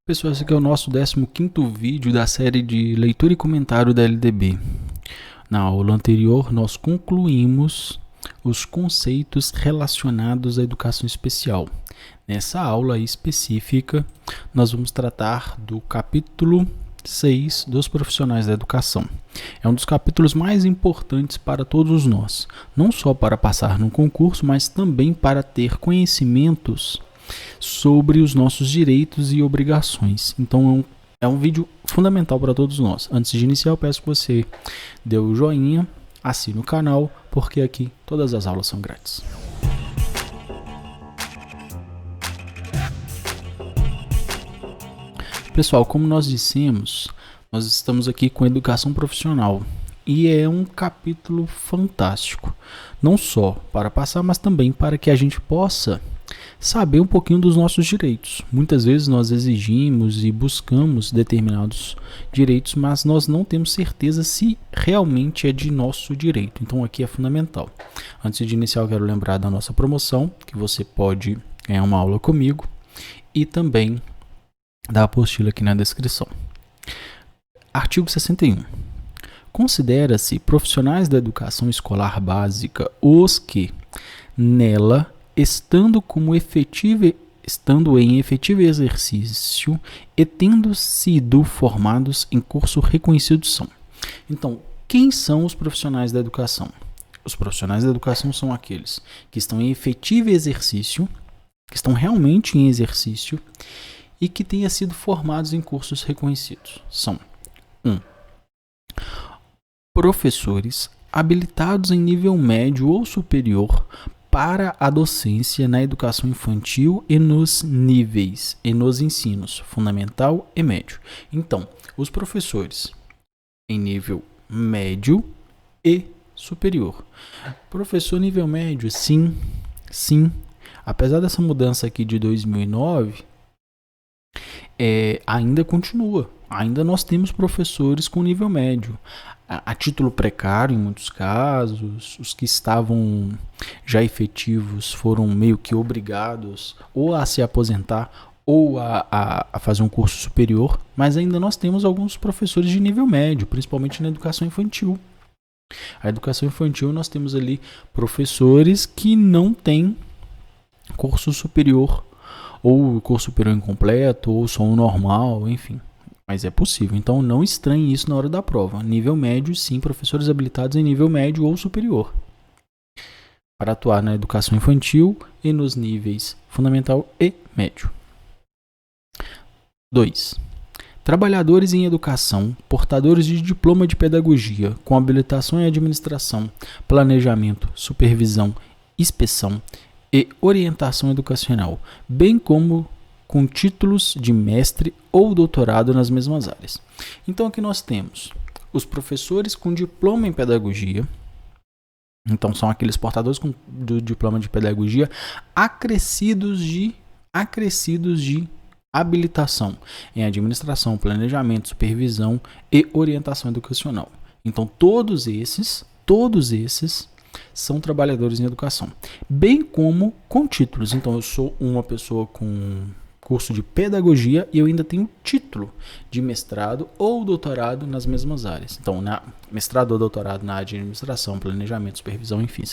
Pessoal, esse aqui é o nosso 15º vídeo da série de leitura e comentário da LDB. Na aula anterior, nós concluímos os conceitos relacionados à educação especial. Nessa aula específica, nós vamos tratar do capítulo 6 dos profissionais da educação. É um dos capítulos mais importantes para todos nós, não só para passar no concurso, mas também para ter conhecimentos sobre os nossos direitos e obrigações. Então é um vídeo fundamental para todos nós. Antes de iniciar, eu peço que você dê o joinha, assine o canal, porque aqui todas as aulas são grátis. Pessoal, como nós dissemos, nós estamos aqui com educação profissional e é um capítulo fantástico, não só para passar, mas também para que a gente possa saber um pouquinho dos nossos direitos. Muitas vezes nós exigimos e buscamos determinados direitos, mas nós não temos certeza se realmente é de nosso direito. Então aqui é fundamental. Antes de iniciar, eu quero lembrar da nossa promoção, que você pode ganhar uma aula comigo e também da apostila aqui na descrição. Artigo 61. Considera-se profissionais da educação escolar básica os que, nela, estando em efetivo exercício e tendo sido formados em curso reconhecido são. Então, quem são os profissionais da educação? Os profissionais da educação são aqueles que estão em efetivo exercício, que estão realmente em exercício e que tenham sido formados em cursos reconhecidos. São 1. Professores habilitados em nível médio ou superior para a docência na educação infantil e nos níveis e nos ensinos fundamental e médio. Então, os professores em nível médio e superior. Professor nível médio, sim. Apesar dessa mudança aqui de 2009, ainda continua. Ainda nós temos professores com nível médio. A título precário, em muitos casos, os que estavam já efetivos foram meio que obrigados ou a se aposentar ou a fazer um curso superior, mas ainda nós temos alguns professores de nível médio, principalmente na educação infantil. A educação infantil nós temos ali professores que não têm curso superior, ou curso superior incompleto, ou só um normal, enfim. Mas é possível, então não estranhe isso na hora da prova. Nível médio, sim, professores habilitados em nível médio ou superior para atuar na educação infantil e nos níveis fundamental e médio. 2. Trabalhadores em educação, portadores de diploma de pedagogia, com habilitação em administração, planejamento, supervisão, inspeção e orientação educacional, bem como com títulos de mestre ou doutorado nas mesmas áreas. Então aqui nós temos os professores com diploma em pedagogia. Então são aqueles portadores do diploma de pedagogia acrescidos de habilitação em administração, planejamento, supervisão e orientação educacional. Então todos esses são trabalhadores em educação, bem como com títulos. Então eu sou uma pessoa com curso de pedagogia e eu ainda tenho título de mestrado ou doutorado nas mesmas áreas. Então, mestrado ou doutorado na área de administração, planejamento, supervisão, enfim,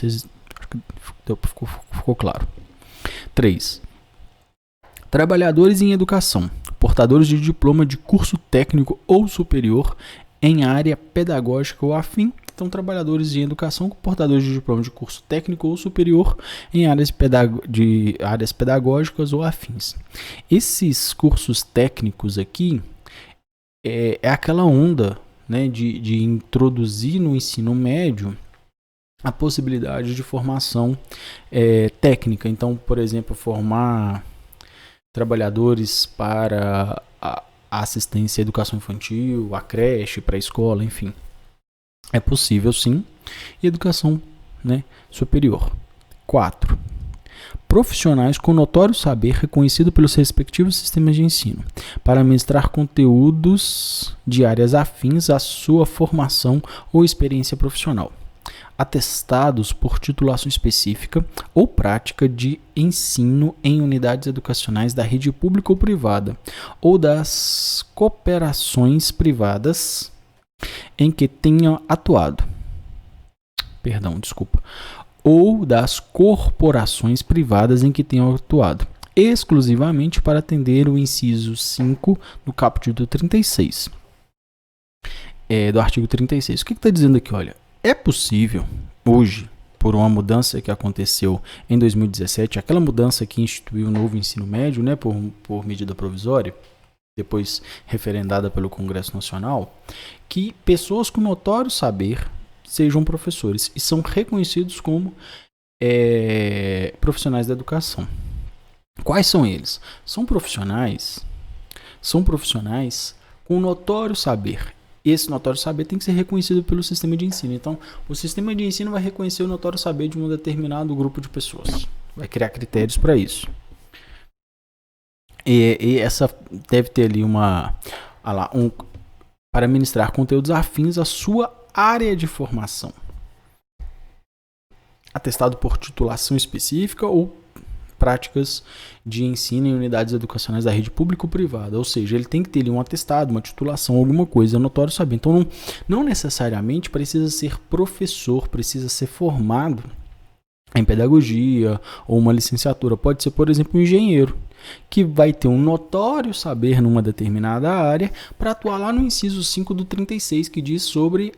ficou claro. 3. Trabalhadores em educação, portadores de diploma de curso técnico ou superior em área pedagógica ou afim. Então, trabalhadores de educação com portadores de diploma de curso técnico ou superior em áreas pedagógicas ou afins. Esses cursos técnicos aqui é aquela onda, né, de introduzir no ensino médio a possibilidade de formação técnica. Então, por exemplo, formar trabalhadores para a assistência à educação infantil, a creche, para a escola, enfim. É possível, sim. E educação, né, superior. 4. Profissionais com notório saber reconhecido pelos respectivos sistemas de ensino, para ministrar conteúdos de áreas afins à sua formação ou experiência profissional. atestados por titulação específica ou prática de ensino em unidades educacionais da rede pública ou privada, ou das cooperações privadas em que tenham atuado. Ou das corporações privadas em que tenham atuado, exclusivamente para atender o inciso 5 do capítulo 36. Do artigo 36. O que está dizendo aqui? Olha, é possível, hoje, por uma mudança que aconteceu em 2017, aquela mudança que instituiu o novo ensino médio, né, por medida provisória, depois referendada pelo Congresso Nacional, que pessoas com notório saber sejam professores e são reconhecidos como profissionais da educação. Quais são eles? São profissionais com notório saber. Esse notório saber tem que ser reconhecido pelo sistema de ensino. Então, o sistema de ensino vai reconhecer o notório saber de um determinado grupo de pessoas. Vai criar critérios para isso. E essa deve ter ali para ministrar conteúdos afins à sua área de formação. Atestado por titulação específica ou práticas de ensino em unidades educacionais da rede pública ou privada. Ou seja, ele tem que ter ali um atestado, uma titulação, alguma coisa, notório saber. Então, não necessariamente precisa ser professor, precisa ser formado em pedagogia ou uma licenciatura. Pode ser, por exemplo, um engenheiro, que vai ter um notório saber numa determinada área para atuar lá no inciso 5 do 36, que diz sobre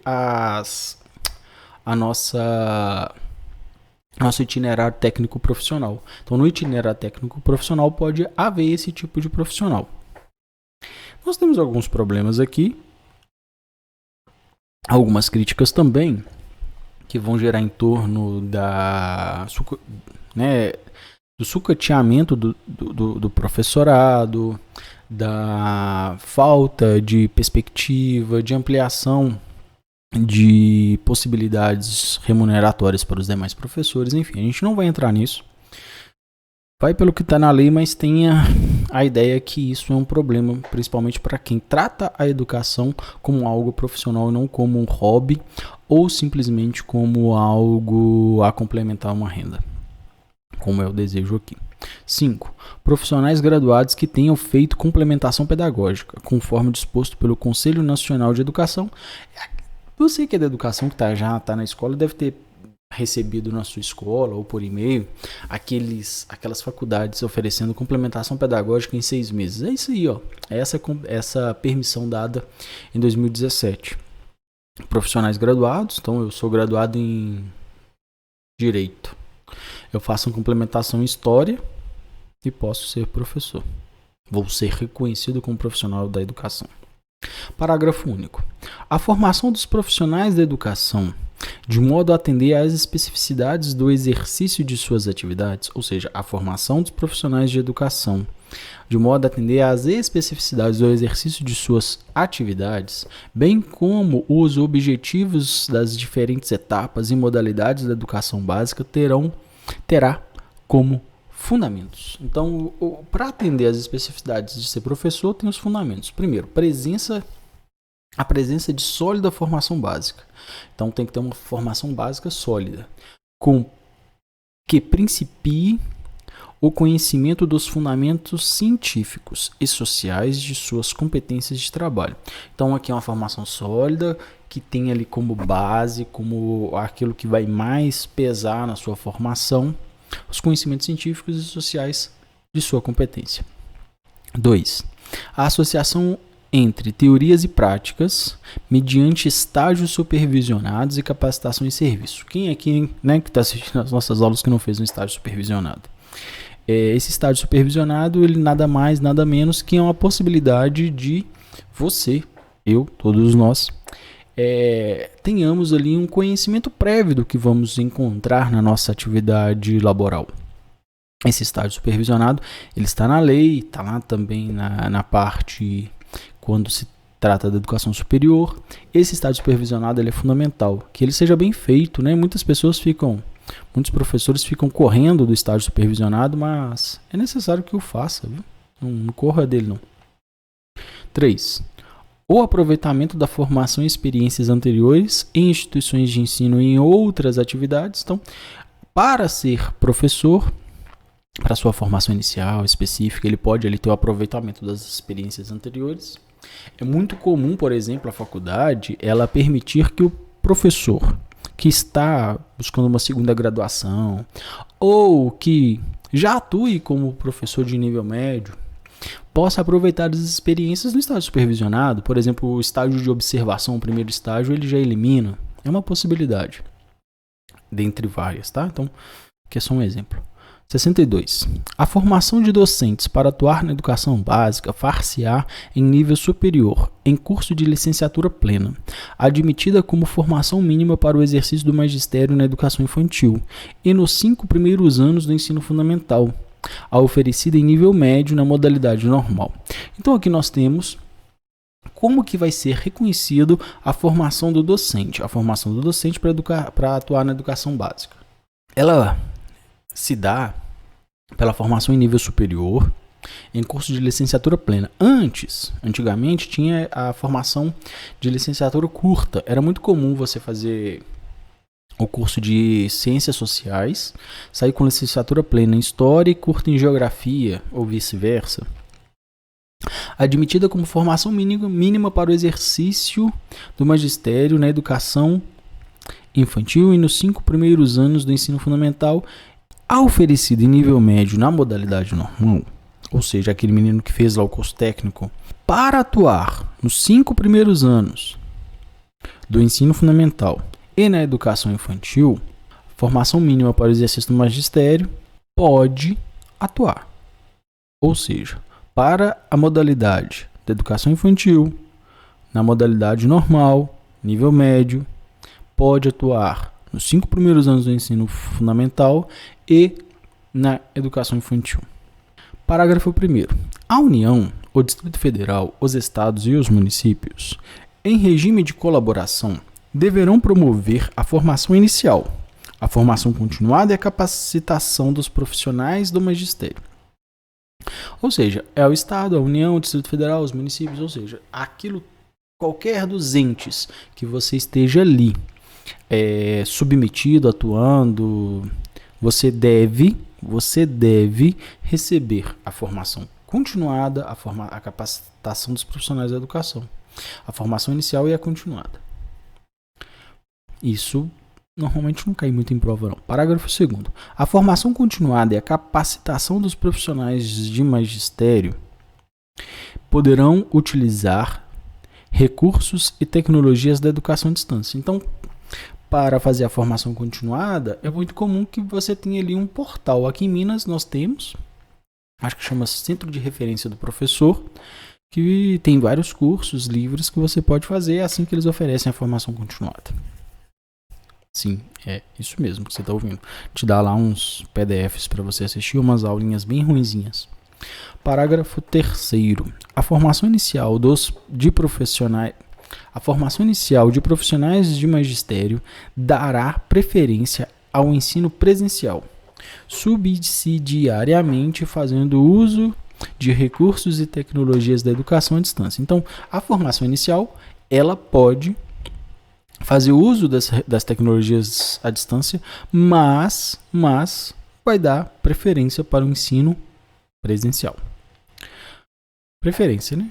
nosso itinerário técnico profissional. Então, no itinerário técnico profissional pode haver esse tipo de profissional. Nós temos alguns problemas aqui, algumas críticas também, que vão gerar em torno do sucateamento do professorado, da falta de perspectiva, de ampliação de possibilidades remuneratórias para os demais professores. Enfim, a gente não vai entrar nisso. Vai pelo que está na lei, mas tenha a ideia que isso é um problema, principalmente para quem trata a educação como algo profissional e não como um hobby ou simplesmente como algo a complementar uma renda, como é o desejo aqui. 5. Profissionais graduados que tenham feito complementação pedagógica, conforme disposto pelo Conselho Nacional de Educação. Você que é da educação, que já está na escola, deve ter recebido na sua escola ou por e-mail aquelas faculdades oferecendo complementação pedagógica em 6 meses. É isso aí, ó. É essa permissão dada em 2017. Profissionais graduados, então eu sou graduado em Direito. Eu faço uma complementação em História e posso ser professor. Vou ser reconhecido como profissional da educação. Parágrafo único. A formação dos profissionais da educação, de modo a atender às especificidades do exercício de suas atividades, ou seja, a formação dos profissionais de educação, de modo a atender às especificidades do exercício de suas atividades, bem como os objetivos das diferentes etapas e modalidades da educação básica, terá como fundamentos. Então, para atender às especificidades de ser professor, tem os fundamentos. Primeiro, a presença de sólida formação básica. Então, tem que ter uma formação básica sólida, que principie o conhecimento dos fundamentos científicos e sociais de suas competências de trabalho. Então, aqui é uma formação sólida, que tem ali como base, como aquilo que vai mais pesar na sua formação, os conhecimentos científicos e sociais de sua competência. 2. A associação entre teorias e práticas mediante estágios supervisionados e capacitação em serviço. Quem aqui, que está assistindo às nossas aulas que não fez um estágio supervisionado? Esse estágio supervisionado, ele nada mais, nada menos que é uma possibilidade de você, eu, todos nós, tenhamos ali um conhecimento prévio do que vamos encontrar na nossa atividade laboral. Esse estágio supervisionado, ele está na lei, está lá também na parte quando se trata da educação superior. Esse estágio supervisionado, ele é fundamental, que ele seja bem feito, né? Muitos professores ficam correndo do estágio supervisionado, mas é necessário que o faça, viu? Não corra dele, não. 3. ou aproveitamento da formação e experiências anteriores em instituições de ensino e em outras atividades. Então, para ser professor, para sua formação inicial específica, ele pode ali ter o aproveitamento das experiências anteriores. É muito comum, por exemplo, a faculdade, ela permitir que o professor que está buscando uma segunda graduação ou que já atue como professor de nível médio, possa aproveitar as experiências no estágio supervisionado. Por exemplo, o estágio de observação, o primeiro estágio, ele já elimina. É uma possibilidade, dentre várias, tá? Então, aqui é só um exemplo. 62. A formação de docentes para atuar na educação básica far-se-á em nível superior, em curso de licenciatura plena, admitida como formação mínima para o exercício do magistério na educação infantil e nos 5 primeiros anos do ensino fundamental, a oferecida em nível médio na modalidade normal. Então aqui nós temos como que vai ser reconhecido a formação do docente. A formação do docente para atuar na educação básica. Ela se dá pela formação em nível superior, em curso de licenciatura plena. Antigamente, tinha a formação de licenciatura curta. Era muito comum você fazer o curso de Ciências Sociais, sair com licenciatura plena em História e curta em Geografia, ou vice-versa. Admitida como formação mínima para o exercício do magistério na educação infantil e nos 5 primeiros anos do ensino fundamental, oferecido em nível médio na modalidade normal, ou seja, aquele menino que fez lá o curso técnico, para atuar nos 5 primeiros anos do ensino fundamental e na educação infantil, formação mínima para o exercício do magistério, pode atuar. Ou seja, para a modalidade da educação infantil, na modalidade normal, nível médio, pode atuar nos 5 primeiros anos do ensino fundamental e na educação infantil. Parágrafo 1º. A União, o Distrito Federal, os Estados e os municípios, em regime de colaboração, deverão promover a formação inicial, a formação continuada e a capacitação dos profissionais do magistério. Ou seja, é o Estado, a União, o Distrito Federal, os municípios, ou seja, qualquer dos entes que você esteja ali submetido, atuando, você deve receber a formação continuada, a capacitação dos profissionais da educação, a formação inicial e a continuada. Isso normalmente não cai muito em prova, não. Parágrafo 2º. A formação continuada e a capacitação dos profissionais de magistério poderão utilizar recursos e tecnologias da educação à distância. Então, para fazer a formação continuada, é muito comum que você tenha ali um portal. Aqui em Minas nós temos, acho que chama Centro de Referência do Professor, que tem vários cursos livres que você pode fazer assim que eles oferecem a formação continuada. Sim, é isso mesmo que você está ouvindo. Te dá lá uns PDFs para você assistir, umas aulinhas bem ruinzinhas. Parágrafo 3º. A formação inicial de profissionais de magistério dará preferência ao ensino presencial, subsidiariamente fazendo uso de recursos e tecnologias da educação à distância. Então, a formação inicial, ela pode fazer uso das tecnologias à distância, mas vai dar preferência para o ensino presencial. Preferência, né?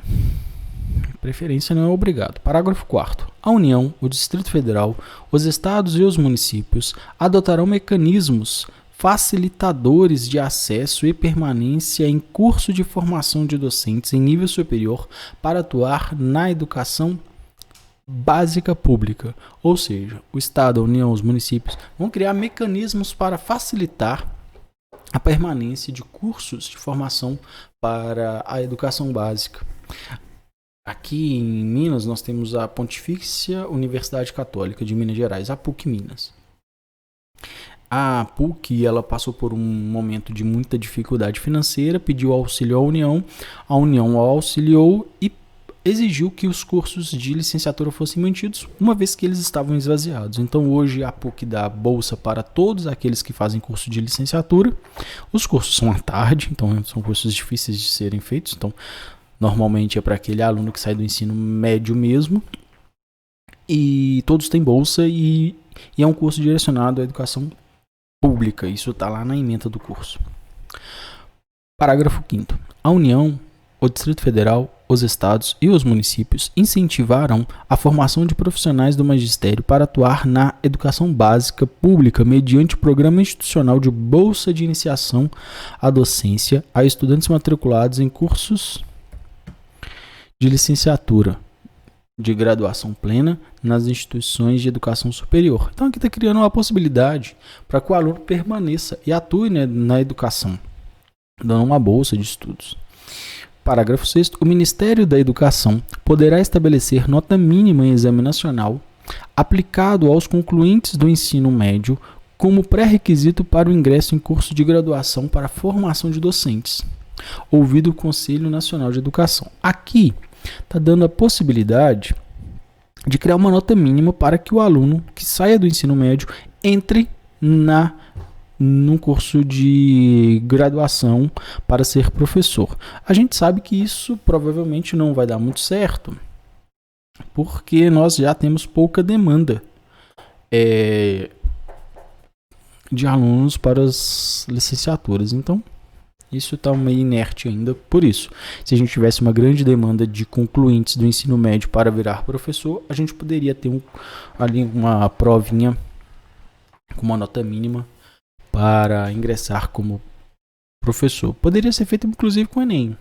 Preferência não é obrigado. Parágrafo 4º. A União, o Distrito Federal, os Estados e os municípios adotarão mecanismos facilitadores de acesso e permanência em curso de formação de docentes em nível superior para atuar na educação básica pública. Ou seja, o Estado, a União, os municípios vão criar mecanismos para facilitar a permanência de cursos de formação para a educação básica. Aqui em Minas nós temos a Pontifícia Universidade Católica de Minas Gerais, a PUC Minas. A PUC ela passou por um momento de muita dificuldade financeira, pediu auxílio à União, a União auxiliou e exigiu que os cursos de licenciatura fossem mantidos, uma vez que eles estavam esvaziados. Então hoje a PUC dá bolsa para todos aqueles que fazem curso de licenciatura. Os cursos são à tarde, então são cursos difíceis de serem feitos, então Normalmente é para aquele aluno que sai do ensino médio mesmo. E todos têm bolsa e é um curso direcionado à educação pública. Isso está lá na ementa do curso. Parágrafo 5º. A União, o Distrito Federal, os estados e os municípios incentivarão a formação de profissionais do magistério para atuar na educação básica pública mediante o programa institucional de bolsa de iniciação à docência a estudantes matriculados em cursos de licenciatura de graduação plena nas instituições de educação superior. Então aqui está criando uma possibilidade para que o aluno permaneça e atue, né, na educação, dando uma bolsa de estudos. Parágrafo 6º. O Ministério da Educação poderá estabelecer nota mínima em exame nacional aplicado aos concluintes do ensino médio como pré-requisito para o ingresso em curso de graduação para formação de docentes, ouvido o Conselho Nacional de Educação. Aqui está dando a possibilidade de criar uma nota mínima para que o aluno que saia do ensino médio entre num curso de graduação para ser professor. A gente sabe que isso provavelmente não vai dar muito certo, porque nós já temos pouca demanda de alunos para as licenciaturas. Então, isso está meio inerte ainda por isso. Se a gente tivesse uma grande demanda de concluintes do ensino médio para virar professor, a gente poderia ter ali uma provinha com uma nota mínima para ingressar como professor. Poderia ser feito inclusive com o Enem.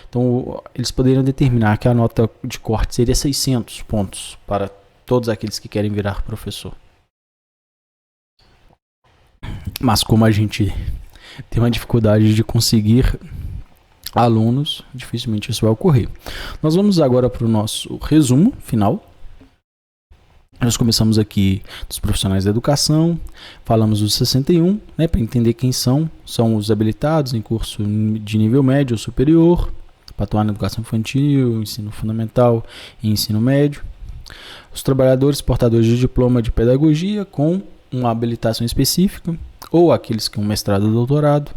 Então, eles poderiam determinar que a nota de corte seria 600 pontos para todos aqueles que querem virar professor. Mas como a gente tem uma dificuldade de conseguir alunos, dificilmente isso vai ocorrer. Nós vamos agora para o nosso resumo final. Nós começamos aqui dos profissionais da educação, falamos dos 61, né, para entender quem são os habilitados em curso de nível médio ou superior, para atuar na educação infantil, ensino fundamental e ensino médio. Os trabalhadores portadores de diploma de pedagogia com uma habilitação específica, ou aqueles com mestrado ou doutorado.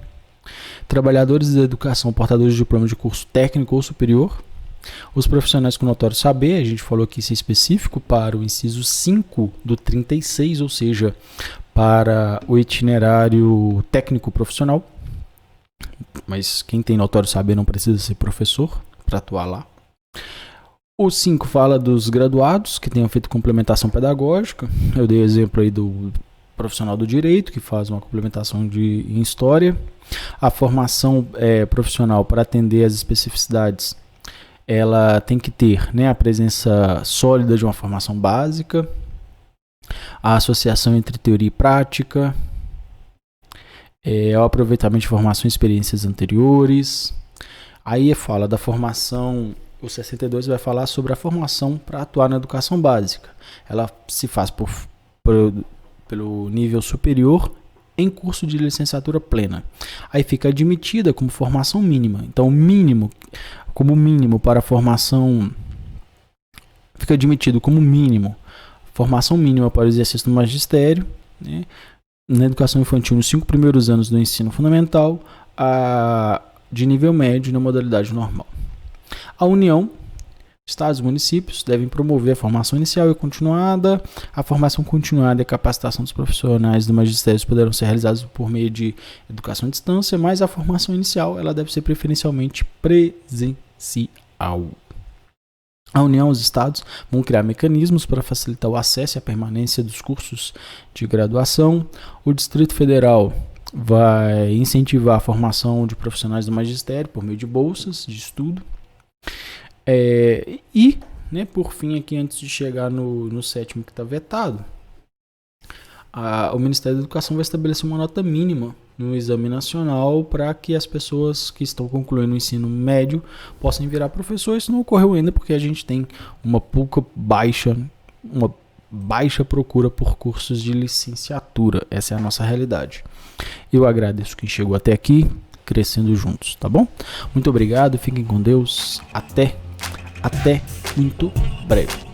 Trabalhadores da educação portadores de diploma de curso técnico ou superior. Os profissionais com notório saber, a gente falou que isso é específico para o inciso 5 do 36, ou seja, para o itinerário técnico profissional. Mas quem tem notório saber não precisa ser professor para atuar lá. O 5 fala dos graduados que tenham feito complementação pedagógica. Eu dei exemplo aí do profissional do direito, que faz uma complementação em história. A formação profissional para atender às especificidades, ela tem que ter, né, a presença sólida de uma formação básica, a associação entre teoria e prática, o aproveitamento de informações e experiências anteriores. Aí fala da formação, o 62 vai falar sobre a formação para atuar na educação básica. Ela se faz pelo nível superior em curso de licenciatura plena. Aí fica admitida como formação mínima. Então, como mínimo para a formação, fica admitido como mínimo, formação mínima para o exercício do magistério, né, na educação infantil nos 5 primeiros anos do ensino fundamental, de nível médio na modalidade normal. A União, estados e municípios devem promover a formação inicial e continuada. A formação continuada e a capacitação dos profissionais do magistério poderão ser realizados por meio de educação à distância, mas a formação inicial ela deve ser preferencialmente presencial. A União e os estados vão criar mecanismos para facilitar o acesso e a permanência dos cursos de graduação. O Distrito Federal vai incentivar a formação de profissionais do magistério por meio de bolsas de estudo. Por fim, aqui antes de chegar no 7º que está vetado, o Ministério da Educação vai estabelecer uma nota mínima no exame nacional para que as pessoas que estão concluindo o ensino médio possam virar professor. Isso não ocorreu ainda porque a gente tem uma baixa procura por cursos de licenciatura. Essa é a nossa realidade. Eu agradeço quem chegou até aqui, crescendo juntos, tá bom? Muito obrigado, fiquem com Deus, até muito breve.